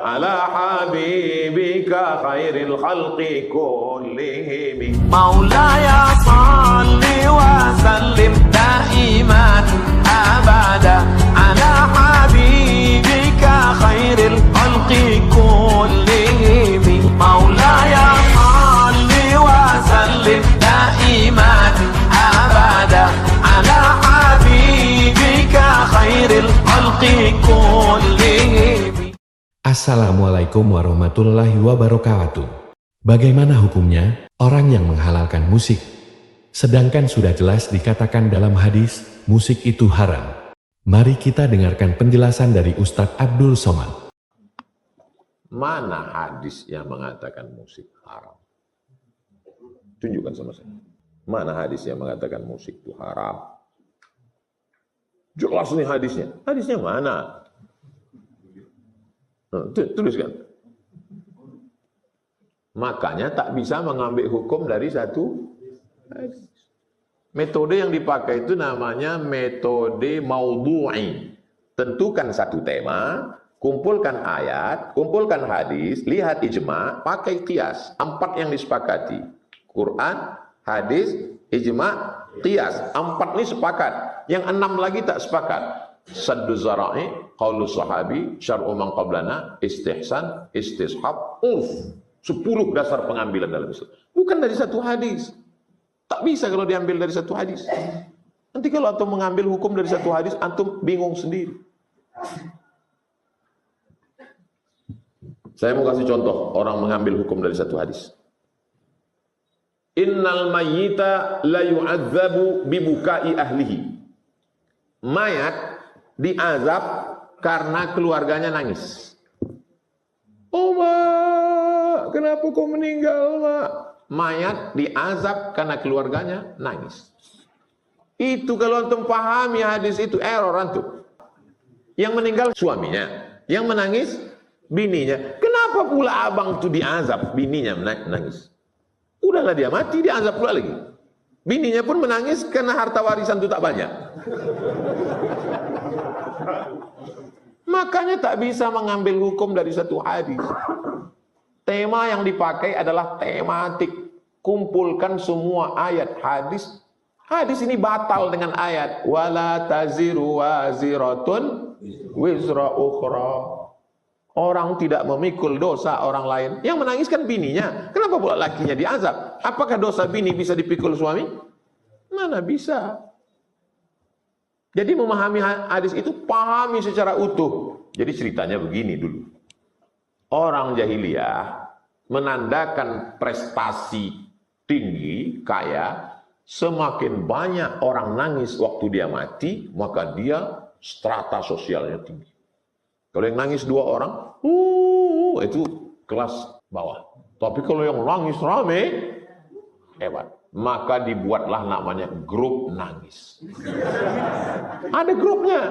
ala habibika khairil khalqi kullihim. Maulaya salli wa sallim daiman abada ala habibika khairil khalqi kullihim. Maulaya salli wa sallim daiman abada ala habibika khairil khalqi kullihim. Assalamualaikum warahmatullahi wabarakatuh. Bagaimana hukumnya orang yang menghalalkan musik? Sedangkan sudah jelas dikatakan dalam hadis, musik itu haram. Mari kita dengarkan penjelasan dari Ustadz Abdul Somad. Mana hadis yang mengatakan musik haram? Tunjukkan sama saya. Mana hadis yang mengatakan musik itu haram? Jelas nih hadisnya. Hadisnya mana? Tuliskan. Makanya tak bisa mengambil hukum dari satu hadis. Metode yang dipakai itu namanya metode maudhu'i. Tentukan satu tema, kumpulkan ayat, kumpulkan hadis, lihat ijma', pakai qiyas. 4 yang disepakati. Quran, hadis, ijma', qiyas. 4 ini sepakat. Yang 6 lagi tak sepakat. Saddu zara'i, qaulu sahabi, syar'u man qablana, istihsan, istishab, 10 dasar pengambilan dalam Islam. Bukan dari satu hadis. Tak bisa kalau diambil dari satu hadis. Nanti kalau antum mengambil hukum dari satu hadis, antum bingung sendiri. Saya mau kasih contoh orang mengambil hukum dari satu hadis. Innal mayyita la yu'adzabu bibukai ahlihi. Mayat diazab karena keluarganya nangis. Oh mak, kenapa kau meninggal mak? Mayat diazab karena keluarganya nangis. Itu kalau antum pahami hadis itu error antum. Yang meninggal suaminya, yang menangis bininya. Kenapa pula abang itu diazab, bininya menangis? Udahlah dia mati, diazab pula lagi. Bininya pun menangis karena harta warisan itu tak banyak. Makanya tak bisa mengambil hukum dari satu hadis. Tema yang dipakai adalah tematik. Kumpulkan semua ayat hadis. Hadis ini batal dengan ayat wala taziru waziratun wizra ukhra. Orang tidak memikul dosa orang lain. Yang menangiskan bininya. Kenapa pula lakinya diazab? Apakah dosa bini bisa dipikul suami? Mana bisa? Jadi memahami hadis itu pahami secara utuh. Jadi ceritanya begini dulu. Orang jahiliyah menandakan prestasi tinggi, kaya, semakin banyak orang nangis waktu dia mati, maka dia strata sosialnya tinggi. Kalau yang nangis 2 orang, itu kelas bawah. Tapi kalau yang nangis rame, hebat. Maka dibuatlah namanya grup nangis. Ada grupnya.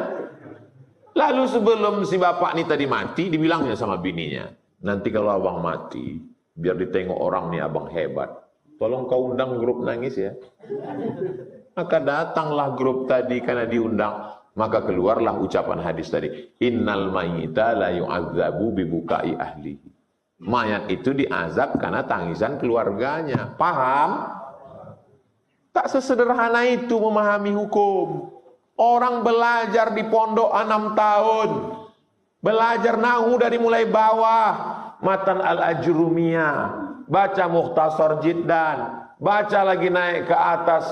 Lalu sebelum si bapak ini tadi mati, dibilangnya sama bininya, nanti kalau abang mati, biar ditengok orang nih abang hebat. Tolong kau undang grup nangis ya. Maka datanglah grup tadi karena diundang. Maka keluarlah ucapan hadis tadi. Innal mayyita la yu'adzabu bibukai ahlihi. Mayat itu diazab karena tangisan keluarganya. Paham? Tak sesederhana itu memahami hukum. Orang belajar di pondok 6 tahun. Belajar nahu dari mulai bawah. Matan al-Ajrumiyah. Baca Mukhtasar Jiddan. Baca lagi naik ke atas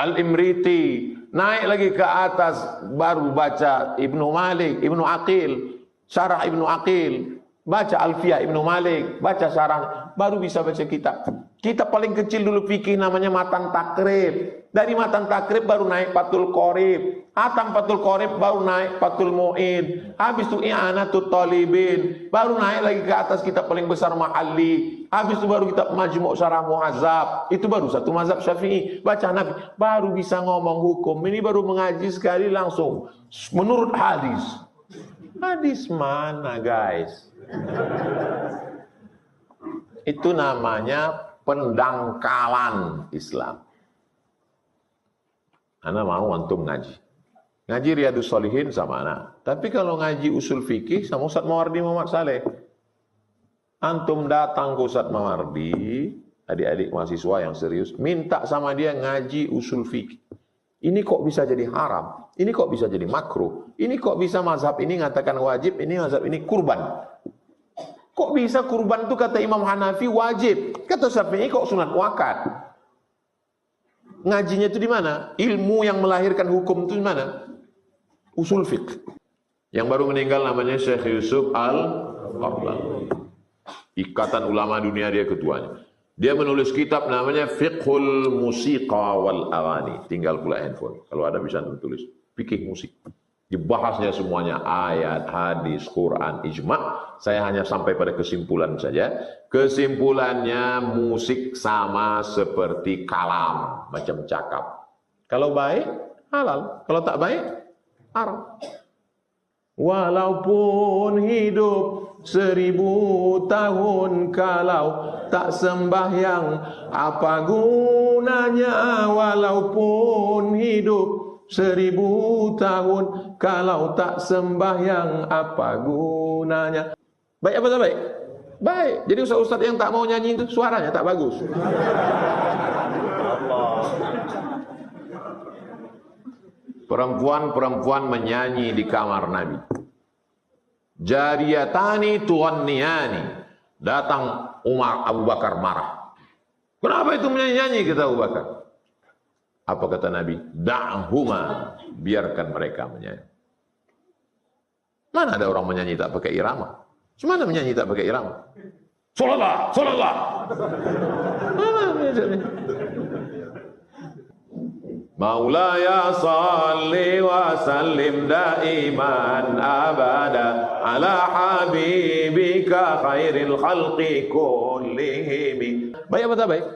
Al-Imriti. Naik lagi ke atas baru baca Ibnu Malik, Ibnu Aqil. Syarah Ibnu Aqil. Baca Alfiyah Ibnu Malik, baca syarah, baru bisa baca kitab. Kitab paling kecil dulu fikih namanya Matan Takrib. Dari Matan Takrib baru naik Fathul Qorib. Atam Fathul Qorib baru naik Fathul Mu'in. Habis itu I'anatul Talibin. Baru naik lagi ke atas kitab paling besar Mahalli. Habis itu baru kitab Majmu' Syarah Muhazzab. Itu baru satu mazhab Syafi'i. Baca Nabi, baru bisa ngomong hukum. Ini baru mengaji sekali langsung menurut hadis. Hadis mana guys? Itu namanya pendangkalan Islam. Ana mau antum ngaji. Ngaji Riyadhus Shalihin sama anak. Tapi kalau ngaji usul fikih sama Ustaz Mawardi Muhammad Saleh. Antum datang ke Ustaz Mawardi, adik-adik mahasiswa yang serius, minta sama dia ngaji usul fikih. Ini kok bisa jadi haram? Ini kok bisa jadi makruh? Ini kok bisa mazhab ini ngatakan wajib, ini mazhab ini kurban? Kok bisa kurban itu kata Imam Hanafi wajib? Kata Syafi'i kok sunat wakad? Ngajinya itu di mana? Ilmu yang melahirkan hukum itu di mana? Usul fiqh. Yang baru meninggal namanya Syekh Yusuf Al-Qaradawi. Ikatan Ulama Dunia, dia ketuanya. Dia menulis kitab namanya Fiqhul Musiqa wal Aghani. Tinggal pula handphone. Kalau ada bisa tulis. Fikih musik. Dibahasnya semuanya ayat, hadis, Quran, ijma'. Saya hanya sampai pada kesimpulan saja. Kesimpulannya musik sama seperti kalam, macam cakap. Kalau baik, halal. Kalau tak baik, haram. Walaupun hidup 1000 tahun, kalau tak sembahyang, apa gunanya? Walaupun hidup 1000 tahun, kalau tak sembahyang, apa gunanya? Baik apa tak baik? Baik. Jadi ustaz-ustaz yang tak mau nyanyi itu suaranya tak bagus. Perempuan-perempuan menyanyi di kamar Nabi. Jariyatani tughanniyani. Datang Umar, Abu Bakar marah. Kenapa itu menyanyi-nyanyi, kata Abu Bakar? Apa kata Nabi? Da'huma, biarkan mereka menyanyi. Mana ada orang menyanyi tak pakai irama? Mana menyanyi tak pakai irama? Salatlah, salatlah. Maulaya salli wa sallim daiman abada ala habibika khairil khalqi kullihim. Baik apa tak baik?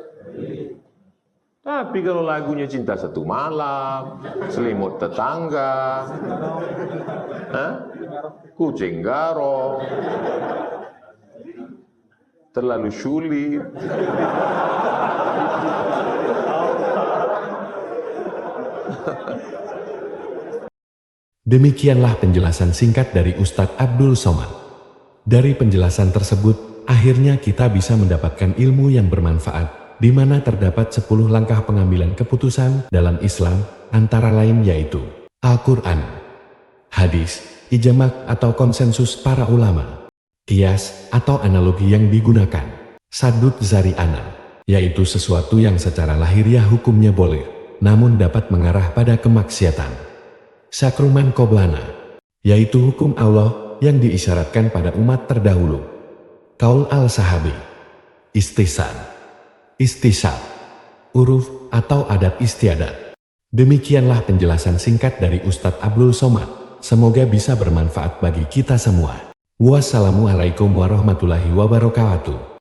Tapi kalau lagunya Cinta Satu Malam, Selimut Tetangga, Kucing Garong, Terlalu Sulit, Demikianlah penjelasan singkat dari Ustadz Abdul Somad. Dari penjelasan tersebut, akhirnya kita bisa mendapatkan ilmu yang bermanfaat, di mana terdapat 10 langkah pengambilan keputusan dalam Islam, antara lain yaitu Al-Quran, hadis, ijma' atau konsensus para ulama, qiyas atau analogi yang digunakan, sadud zari'ana, yaitu sesuatu yang secara lahiriah hukumnya boleh, namun dapat mengarah pada kemaksiatan. Sakruman qoblana, yaitu hukum Allah yang diisyaratkan pada umat terdahulu. Qaul al-sahabi, istisan, istisab, uruf atau adat istiadat. Demikianlah penjelasan singkat dari Ustadz Abdul Somad. Semoga bisa bermanfaat bagi kita semua. Wassalamualaikum warahmatullahi wabarakatuh.